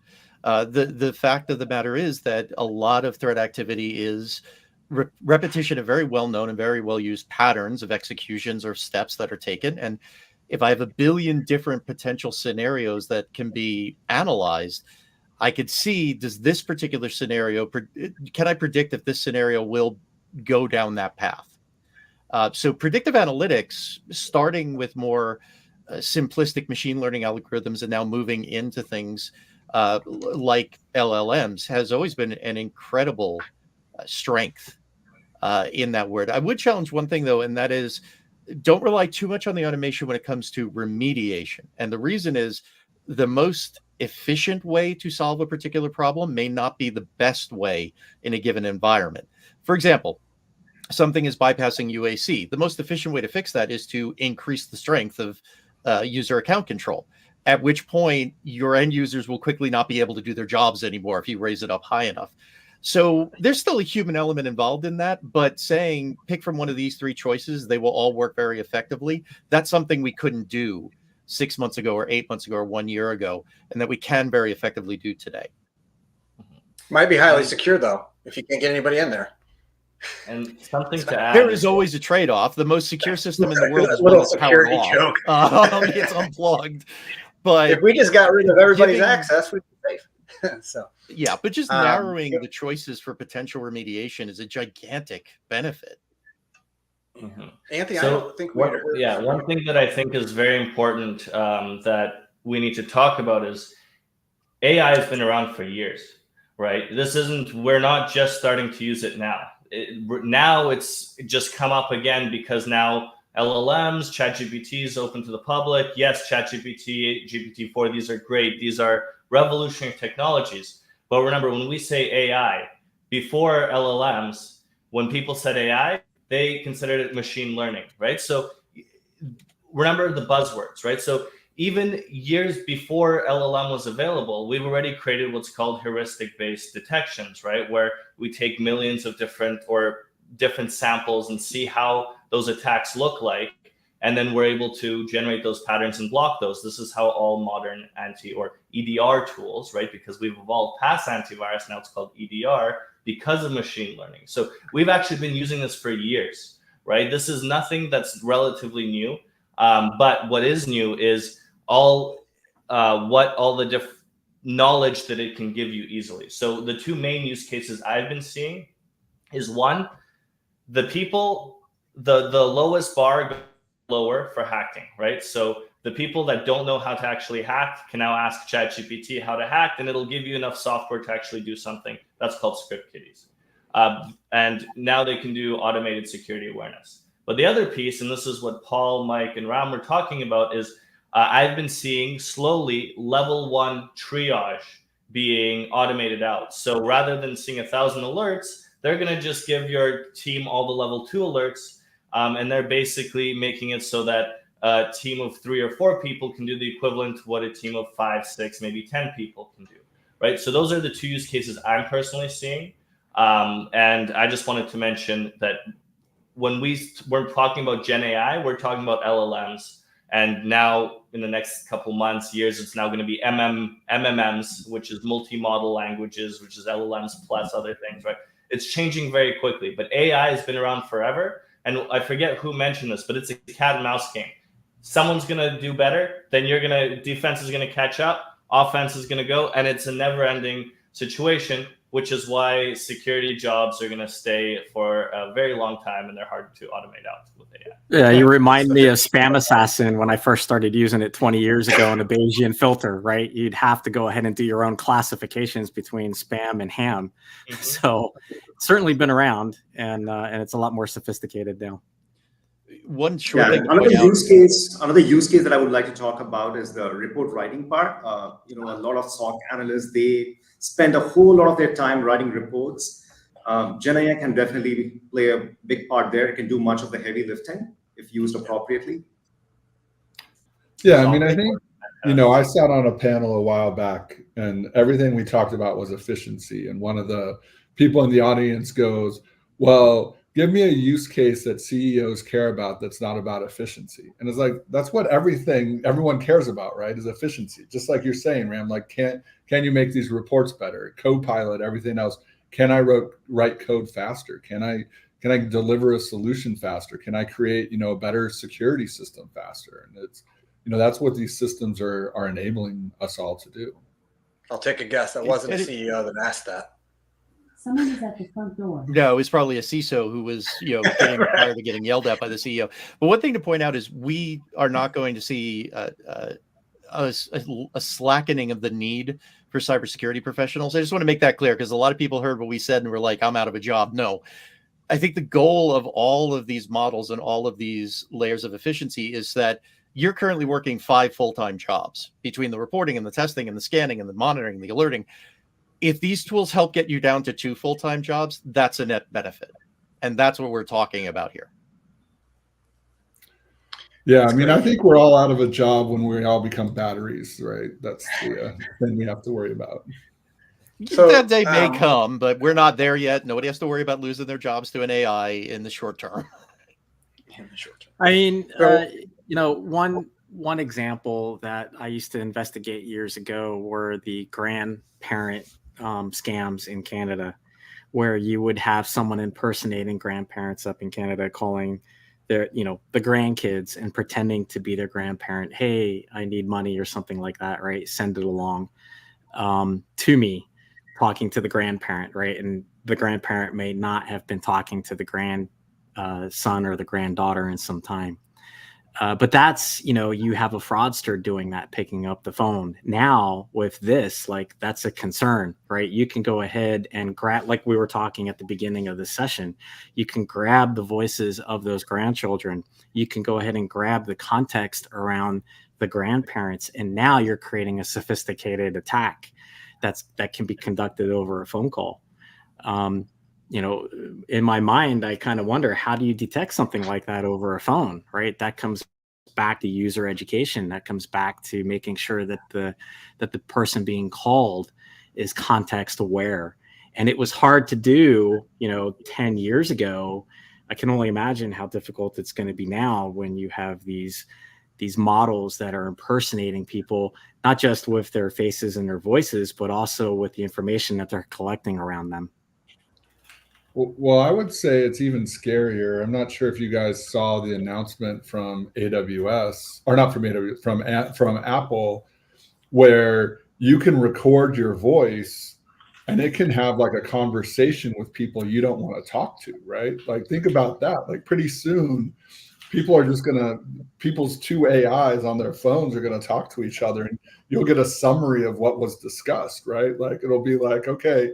F: The fact of the matter is that a lot of threat activity is repetition of very well-known and very well-used patterns of executions or steps that are taken. And if I have a billion different potential scenarios that can be analyzed, I could see, does this particular scenario, can I predict if this scenario will go down that path? So predictive analytics, starting with more simplistic machine learning algorithms and now moving into things like LLMs, has always been an incredible strength in that word. I would challenge one thing, though, and that is, don't rely too much on the automation when it comes to remediation. And the reason is, the most efficient way to solve a particular problem may not be the best way in a given environment. For example, something is bypassing UAC. The most efficient way to fix that is to increase the strength of user account control, at which point your end users will quickly not be able to do their jobs anymore if you raise it up high enough. So there's still a human element involved in that, but saying pick from one of these three choices, they will all work very effectively. That's something we couldn't do 6 months ago or 8 months ago or 1 year ago, and that we can very effectively do today.
C: Might be highly secure, though, if you can't get anybody in there.
D: And something to add.
F: There is always a trade-off. The most secure system in the world is one
C: Little
F: that's powered
C: security
F: off.
C: joke.
F: It's unplugged. But
C: If we just got rid of everybody's
F: giving-
C: access, we'd be safe. So
F: yeah, but just narrowing the choices for potential remediation is a gigantic benefit.
D: Mhm.
C: Anthony, I
D: So
C: don't think
D: one thing that I think is very important that we need to talk about is AI has been around for years, right? We're not just starting to use it now. Now it's just come up again because now LLMs, ChatGPT is open to the public. Yes, ChatGPT, GPT-4, these are great. These are revolutionary technologies. But remember, when we say AI, before LLMs, when people said AI, they considered it machine learning, right? So remember the buzzwords, right? So even years before LLM was available, we've already created what's called heuristic-based detections, right? Where we take millions of different samples and see how those attacks look like, and then we're able to generate those patterns and block those. This is how all modern EDR tools, right? Because we've evolved past antivirus, now it's called EDR because of machine learning. So we've actually been using this for years, right? This is nothing that's relatively new. But what is new is all the different knowledge that it can give you easily. So the two main use cases I've been seeing is one, the lowest bar goes lower for hacking, right? So the people that don't know how to actually hack can now ask ChatGPT how to hack, and it'll give you enough software to actually do something. That's called script kiddies. And now they can do automated security awareness. But the other piece, and this is what Paul, Mike, and Ram were talking about, is I've been seeing slowly level 1 triage being automated out. So rather than seeing 1,000 alerts, they're going to just give your team all the level 2 alerts. And they're basically making it so that a team of 3 or 4 people can do the equivalent to what a team of 5, 6, maybe 10 people can do, right? So those are the two use cases I'm personally seeing. And I just wanted to mention that when we're talking about Gen AI, we're talking about LLMs. And now in the next couple months, years, it's now going to be MMMs, which is multi-model languages, which is LLMs plus other things, right? It's changing very quickly, but AI has been around forever. And I forget who mentioned this, but it's a cat and mouse game. Someone's going to do better, then defense is going to catch up, offense is going to go, and it's a never-ending situation, which is why security jobs are going to stay for a very long time, and they're hard to automate out with AI.
G: Yeah, you remind me of Spam Assassin when I first started using it 20 years ago in a Bayesian filter, right? You'd have to go ahead and do your own classifications between spam and ham. Mm-hmm. So it's certainly been around, and it's a lot more sophisticated now.
F: One short thing.
H: Another use case that I would like to talk about is the report writing part. A lot of SOC analysts, they spend a whole lot of their time writing reports. Gen AI can definitely play a big part there. It can do much of the heavy lifting if used appropriately.
E: Yeah, I mean, I think, I sat on a panel a while back and everything we talked about was efficiency. And one of the people in the audience goes, well, give me a use case that CEOs care about that's not about efficiency. And it's like, that's what everyone cares about, right? Is efficiency. Just like you're saying, Ram, like, can you make these reports better? Copilot, everything else. Can I write code faster? Can I deliver a solution faster? Can I create, a better security system faster? And it's, that's what these systems are enabling us all to do.
C: I'll take a guess. That wasn't a CEO that asked that.
I: Someone is at the front door.
F: No, it was probably a CISO who was, getting tired of getting yelled at by the CEO. But one thing to point out is we are not going to see a slackening of the need for cybersecurity professionals. I just want to make that clear because a lot of people heard what we said and were like, I'm out of a job. No, I think the goal of all of these models and all of these layers of efficiency is that you're currently working 5 full-time jobs between the reporting and the testing and the scanning and the monitoring and the alerting. If these tools help get you down to 2 full-time jobs, that's a net benefit. And that's what we're talking about here.
E: Yeah, I mean, I think we're all out of a job when we all become batteries, right? That's the thing we have to worry about.
F: So, that day may come, but we're not there yet. Nobody has to worry about losing their jobs to an AI in the short term.
G: I mean, one example that I used to investigate years ago were the Grandparent scams in Canada, where you would have someone impersonating grandparents up in Canada calling their, the grandkids and pretending to be their grandparent. Hey, I need money or something like that, right? Send it along to me, talking to the grandparent, right? And the grandparent may not have been talking to the son or the granddaughter in some time. But that's, you have a fraudster doing that, picking up the phone. Now with this, like, that's a concern, right? You can go ahead and grab, like we were talking at the beginning of the session, you can grab the voices of those grandchildren. You can go ahead and grab the context around the grandparents. And now you're creating a sophisticated attack that can be conducted over a phone call. In my mind, I kind of wonder, how do you detect something like that over a phone, right? That comes back to user education. That comes back to making sure that the person being called is context aware. And it was hard to do, 10 years ago. I can only imagine how difficult it's going to be now when you have these models that are impersonating people, not just with their faces and their voices, but also with the information that they're collecting around them.
E: Well, I would say it's even scarier. I'm not sure if you guys saw the announcement from AWS, or not from AWS, from Apple, where you can record your voice and it can have like a conversation with people you don't want to talk to, right? Like, think about that. Like, pretty soon, people's two AIs on their phones are going to talk to each other, and you'll get a summary of what was discussed, right? Like, it'll be like, okay,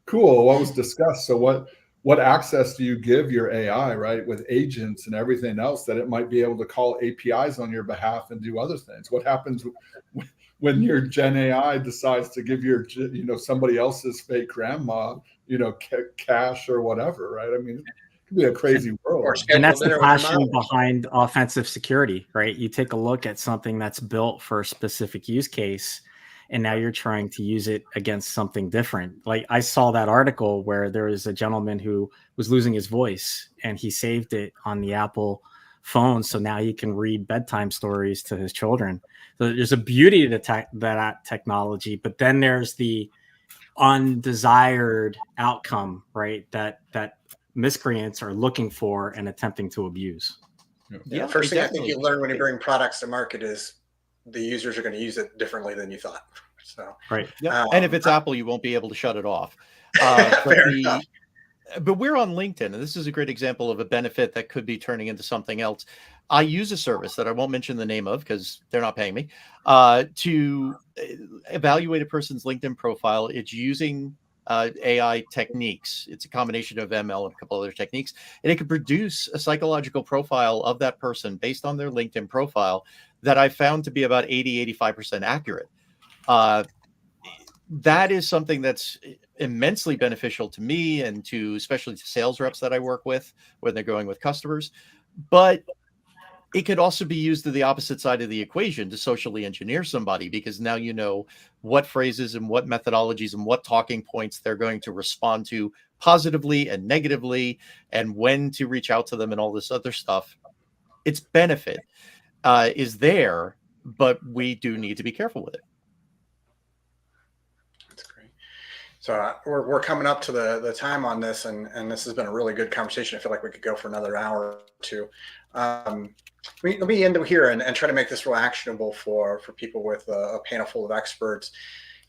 E: cool, what was discussed? So what access do you give your AI, right, with agents and everything else, that it might be able to call APIs on your behalf and do other things? What happens when your Gen AI decides to give your, somebody else's fake grandma, cash or whatever, right? I mean, it could be a crazy world.
G: And that's the passion behind offensive security, right? You take a look at something that's built for a specific use case, and now you're trying to use it against something different. Like, I saw that article where there was a gentleman who was losing his voice, and he saved it on the Apple phone. So now he can read bedtime stories to his children. So there's a beauty to that technology, but then there's the undesired outcome, right? That miscreants are looking for and attempting to abuse.
C: Yeah, first thing I think you learn when you bring products to market is the users are going to use it differently than you thought. So,
F: right. Yeah. And if it's Apple, you won't be able to shut it off. But we're on LinkedIn, and this is a great example of a benefit that could be turning into something else. I use a service that I won't mention the name of because they're not paying me to evaluate a person's LinkedIn profile. It's using AI techniques. It's a combination of ML and a couple other techniques, and it can produce a psychological profile of that person based on their LinkedIn profile that I found to be about 80-85% accurate. That is something that's immensely beneficial to me, and to especially to sales reps that I work with when they're going with customers. But it could also be used to the opposite side of the equation to socially engineer somebody, because now you know what phrases and what methodologies and what talking points they're going to respond to positively and negatively, and when to reach out to them and all this other stuff. Its benefit is there, but we do need to be careful with it.
C: That's great. So we're coming up to the time on this, and this has been a really good conversation. I feel like we could go for another hour or two. Let me end here and try to make this real actionable for people with a panel full of experts.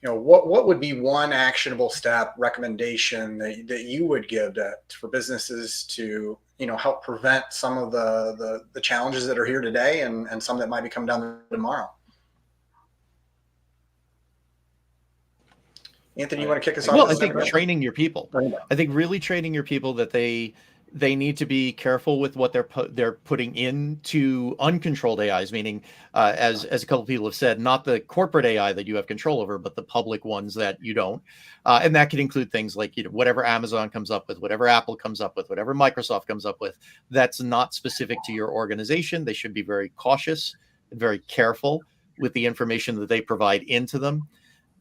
C: What would be one actionable step, recommendation that you would give for businesses to help prevent some of the challenges that are here today and some that might be coming down tomorrow? Anthony, you want to kick us off?
F: Well, I think training your people. I think really training your people that they need to be careful with what they're putting into uncontrolled AIs, meaning, as a couple of people have said, not the corporate AI that you have control over, but the public ones that you don't. And that can include things like whatever Amazon comes up with, whatever Apple comes up with, whatever Microsoft comes up with. That's not specific to your organization. They should be very cautious and very careful with the information that they provide into them,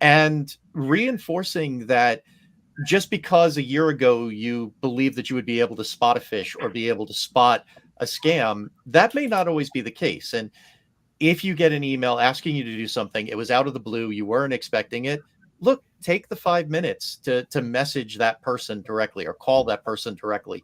F: and reinforcing that just because a year ago you believed that you would be able to spot a fish or be able to spot a scam, that may not always be the case. And if you get an email asking you to do something, it was out of the blue, you weren't expecting it, look, take the 5 minutes to message that person directly or call that person directly.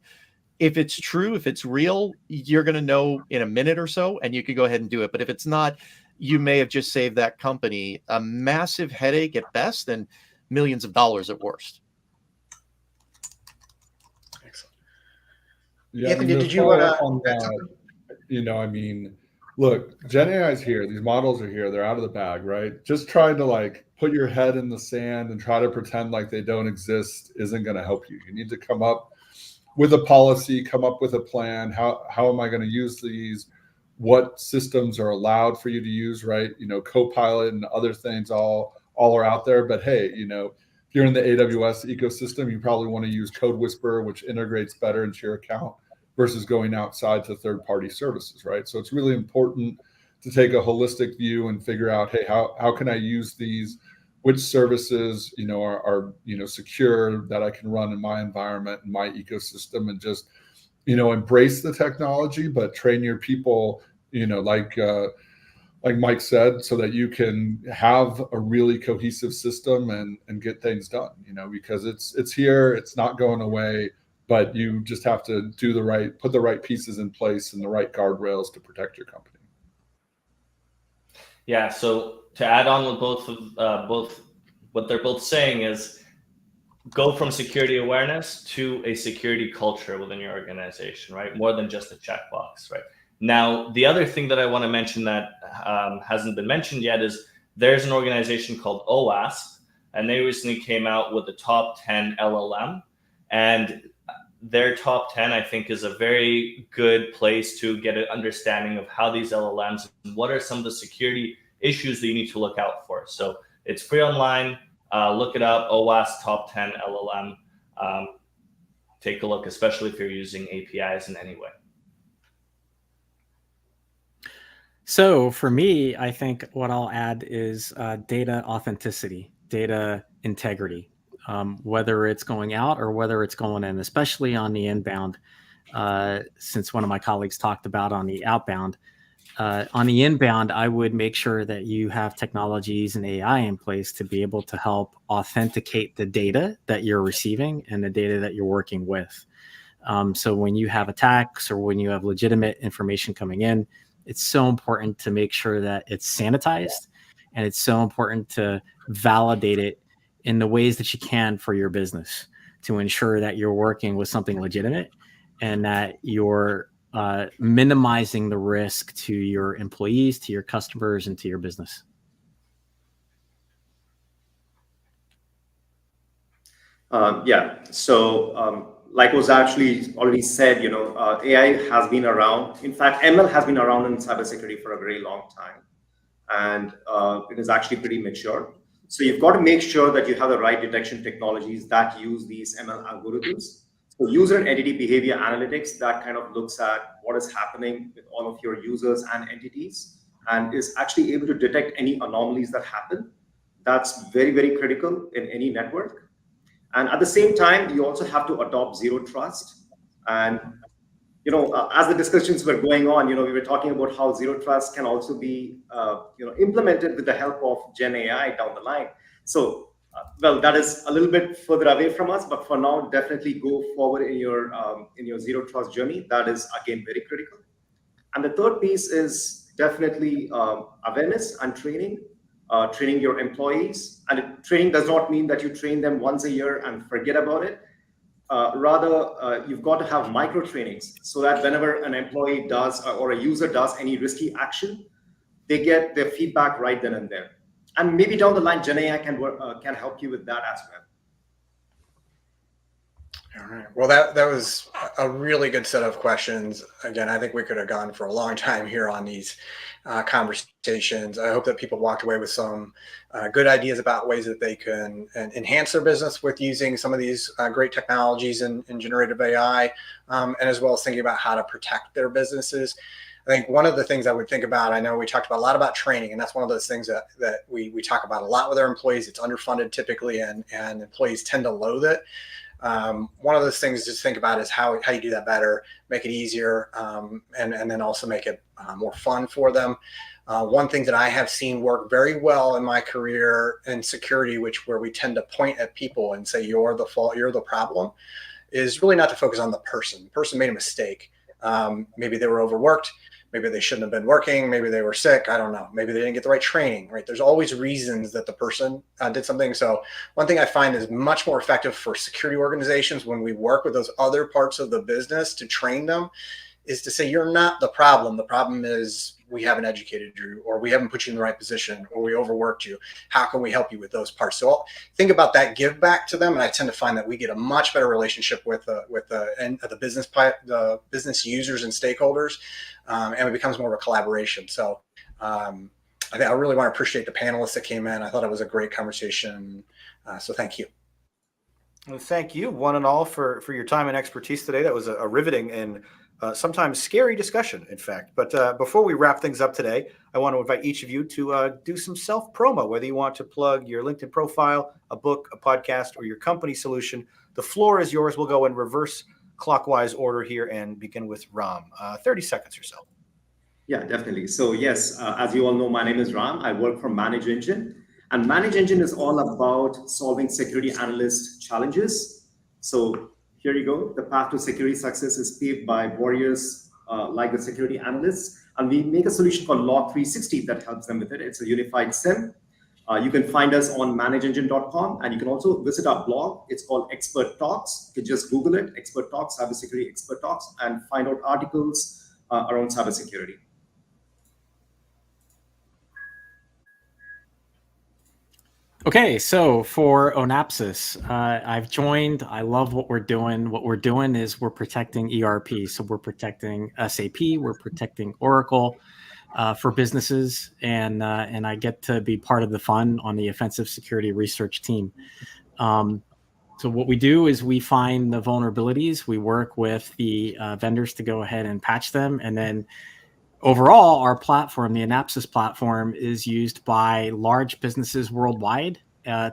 F: If it's true, if it's real, you're going to know in a minute or so, and you can go ahead and do it. But if it's not, you may have just saved that company a massive headache at best and millions of dollars at worst.
C: Excellent.
E: Yeah,
C: Anthony,
E: and
C: did
E: to
C: you
E: follow
C: want
E: up on
C: to add
E: that,
C: something?
E: I mean, look, Gen AI is here. These models are here. They're out of the bag, right? Just trying to like put your head in the sand and try to pretend like they don't exist isn't going to help you. You need to come up with a policy, come up with a plan. How am I going to use these? What systems are allowed for you to use, right? Copilot and other things all are out there. But hey, if you're in the AWS ecosystem, you probably want to use Code Whisperer, which integrates better into your account versus going outside to third-party services, right? So it's really important to take a holistic view and figure out, hey, how can I use these? Which services, are secure that I can run in my environment, in my ecosystem, and just, embrace the technology, but train your people, like Mike said, so that you can have a really cohesive system and get things done, because it's here, it's not going away, but you just have to put the right pieces in place and the right guardrails to protect your company.
D: Yeah. So to add on with both what they're both saying is go from security awareness to a security culture within your organization, right? More than just a checkbox, right? Now, the other thing that I want to mention that hasn't been mentioned yet is there's an organization called OWASP, and they recently came out with the top 10 LLM, and their top 10, I think, is a very good place to get an understanding of how these LLMs and what are some of the security issues that you need to look out for. So it's free online. Look it up, OWASP top 10 LLM. Take a look, especially if you're using APIs in any way.
G: So for me, I think what I'll add is data authenticity, data integrity, whether it's going out or whether it's going in, especially on the inbound, since one of my colleagues talked about on the outbound. On the inbound, I would make sure that you have technologies and AI in place to be able to help authenticate the data that you're receiving and the data that you're working with. So when you have attacks or when you have legitimate information coming in, it's so important to make sure that it's sanitized, and it's so important to validate it in the ways that you can for your business to ensure that you're working with something legitimate and that you're minimizing the risk to your employees, to your customers, and to your business.
H: So like was actually already said, AI has been around. In fact, ML has been around in cybersecurity for a very long time, and it is actually pretty mature. So you've got to make sure that you have the right detection technologies that use these ML algorithms. So user and entity behavior analytics that kind of looks at what is happening with all of your users and entities and is actually able to detect any anomalies that happen. That's very, very critical in any network. And at the same time, you also have to adopt zero trust. And as the discussions were going on, we were talking about how zero trust can also be, implemented with the help of Gen AI down the line. So, well, that is a little bit further away from us, but for now, definitely go forward in your zero trust journey. That is again very critical. And the third piece is definitely awareness and training. Training your employees, and training does not mean that you train them once a year and forget about it. Rather, you've got to have micro trainings so that whenever an employee does or a user does any risky action, they get their feedback right then and there. And maybe down the line, Gen AI can help you with that as well.
C: All right. Well, that was a really good set of questions. Again, I think we could have gone for a long time here on these conversations. I hope that people walked away with some good ideas about ways that they can enhance their business with using some of these great technologies in generative AI, and as well as thinking about how to protect their businesses. I think one of the things I would think about, I know we talked about a lot about training, and that's one of those things that we talk about a lot with our employees. It's underfunded typically, and employees tend to loathe it. One of those things to think about is how you do that better, make it easier, and then also make it more fun for them. One thing that I have seen work very well in my career in security, where we tend to point at people and say, you're the fault, you're the problem, is really not to focus on the person. The person made a mistake. Maybe they were overworked. Maybe they shouldn't have been working. Maybe they were sick. I don't know. Maybe they didn't get the right training, right? There's always reasons that the person did something. So one thing I find is much more effective for security organizations when we work with those other parts of the business to train them is to say, you're not the problem. The problem is we haven't educated you, or we haven't put you in the right position, or we overworked you. How can we help you with those parts? So I'll think about that, give back to them. And I tend to find that we get a much better relationship with the business users and stakeholders. And it becomes more of a collaboration. So I really want to appreciate the panelists that came in. I thought it was a great conversation. So thank you.
B: Well, thank you, one and all, for your time and expertise today. That was a riveting and sometimes scary discussion, in fact. But before we wrap things up today, I want to invite each of you to do some self-promo, whether you want to plug your LinkedIn profile, a book, a podcast, or your company solution. The floor is yours. We'll go in reverse clockwise order here and begin with Ram. 30 seconds or so.
H: Yeah, definitely. So yes, as you all know, my name is Ram. I work for Manage Engine. And Manage Engine is all about solving security analyst challenges. So here you go. The path to security success is paved by warriors like the security analysts. And we make a solution called Log 360 that helps them with it. It's a unified SIM. You can find us on manageengine.com, and you can also visit our blog. It's called Expert Talks. You can just Google it, Expert Talks, Cybersecurity Expert Talks, and find out articles around cybersecurity.
G: Okay, so for Onapsis, I've joined. I love what we're doing. What we're doing is we're protecting ERP. So we're protecting SAP, we're protecting Oracle for businesses, and I get to be part of the fun on the offensive security research team. So what we do is we find the vulnerabilities. We work with the vendors to go ahead and patch them, and then overall, our platform, the Onapsis platform, is used by large businesses worldwide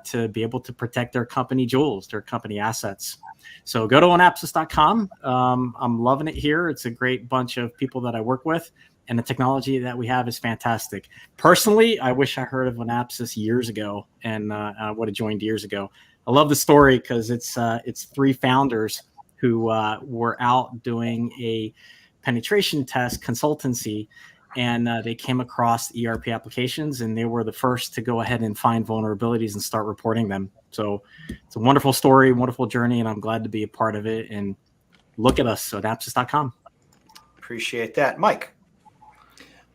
G: to be able to protect their company jewels, their company assets. So go to onapsis.com. I'm loving it here. It's a great bunch of people that I work with, and the technology that we have is fantastic. Personally, I wish I heard of Onapsis years ago, and I would have joined years ago. I love the story because it's three founders who were out doing a penetration test consultancy, and they came across ERP applications, and they were the first to go ahead and find vulnerabilities and start reporting them. So it's a wonderful story, wonderful journey, and I'm glad to be a part of it. And look at us, onapsis.com.
B: Appreciate that. Mike.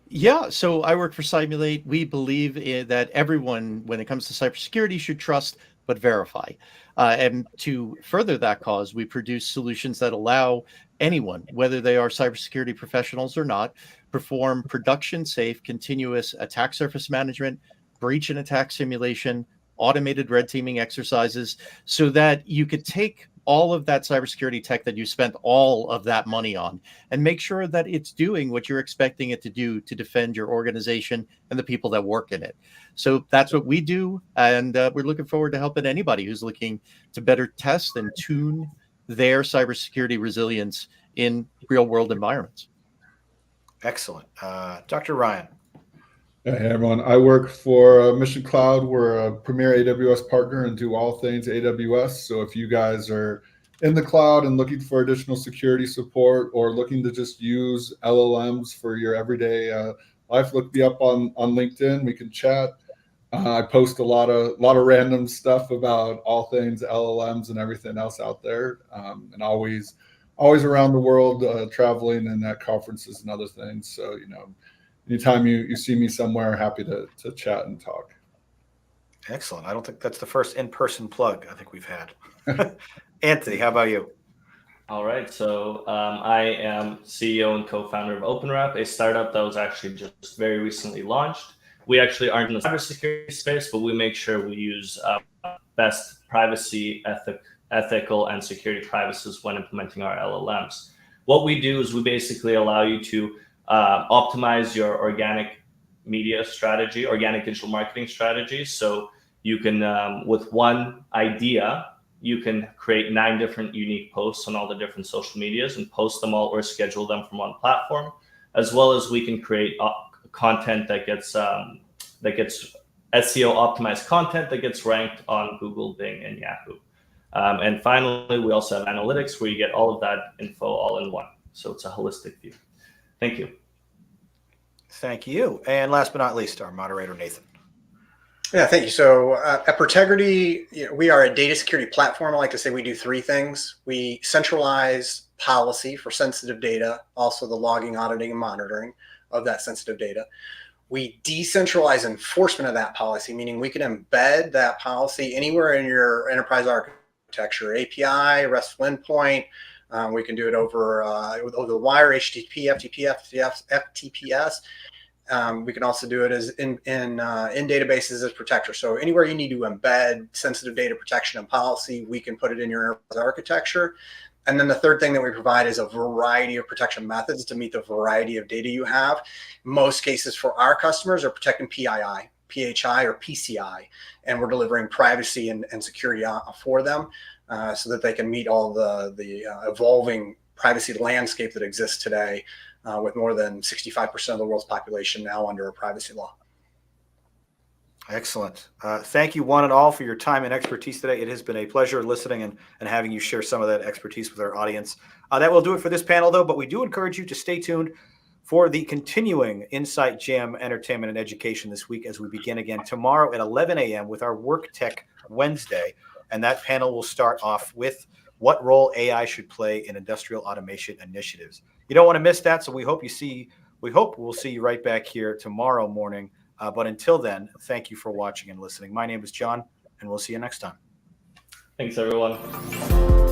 F: Yeah, so I work for Simulate. We believe that everyone, when it comes to cybersecurity, should trust but verify. And to further that cause, we produce solutions that allow anyone, whether they are cybersecurity professionals or not, perform production-safe, continuous attack surface management, breach and attack simulation, automated red teaming exercises, so that you could take all of that cybersecurity tech that you spent all of that money on and make sure that it's doing what you're expecting it to do to defend your organization and the people that work in it. So that's what we do. And we're looking forward to helping anybody who's looking to better test and tune their cybersecurity resilience in real world environments.
B: Excellent. Dr. Ryan.
E: Hey everyone, I work for Mission Cloud. We're a premier AWS partner and do all things AWS. So if you guys are in the cloud and looking for additional security support or looking to just use LLMs for your everyday life, look me up on LinkedIn. We can chat. I post a lot of random stuff about all things LLMs and everything else out there, and always around the world traveling and at conferences and other things. So anytime you see me somewhere, happy to chat and talk.
B: Excellent. I don't think that's the first in-person plug I think we've had. Anthony, how about you?
D: All right. So I am CEO and co-founder of OpenRep, a startup that was actually just very recently launched. We actually aren't in the cybersecurity space, but we make sure we use best privacy, ethical, and security practices when implementing our LLMs. What we do is we basically allow you to optimize your organic media strategy, organic digital marketing strategy. So you can, with one idea, you can create 9 different unique posts on all the different social medias and post them all or schedule them from one platform, as well as we can create content that gets SEO optimized content that gets ranked on Google, Bing, and Yahoo. And finally, we also have analytics where you get all of that info all in one. So it's a holistic view. Thank you.
B: Thank you. And last but not least, our moderator, Nathan.
C: Yeah, thank you. So at Protegrity, we are a data security platform. I like to say we do three things. We centralize policy for sensitive data, also the logging, auditing, and monitoring of that sensitive data. We decentralize enforcement of that policy, meaning we can embed that policy anywhere in your enterprise architecture, API, RESTful endpoint. We can do it over the wire, HTTP, FTP, FTPS. We can also do it as in databases as protector. So anywhere you need to embed sensitive data protection and policy, we can put it in your enterprise architecture. And then the third thing that we provide is a variety of protection methods to meet the variety of data you have. Most cases for our customers are protecting PII, PHI, or PCI, and we're delivering privacy and security for them so that they can meet all the evolving privacy landscape that exists today with more than 65% of the world's population now under a privacy law.
B: Excellent. Thank you one and all for your time and expertise today. It has been a pleasure listening and having you share some of that expertise with our audience. That will do it for this panel, though, but we do encourage you to stay tuned for the continuing Insight Jam entertainment and education this week as we begin again tomorrow at 11 a.m. with our Work Tech Wednesday. And that panel will start off with what role AI should play in industrial automation initiatives. You don't want to miss that, so we hope we'll see you right back here tomorrow morning. But until then, thank you for watching and listening. My name is John, and we'll see you next time.
D: Thanks, everyone.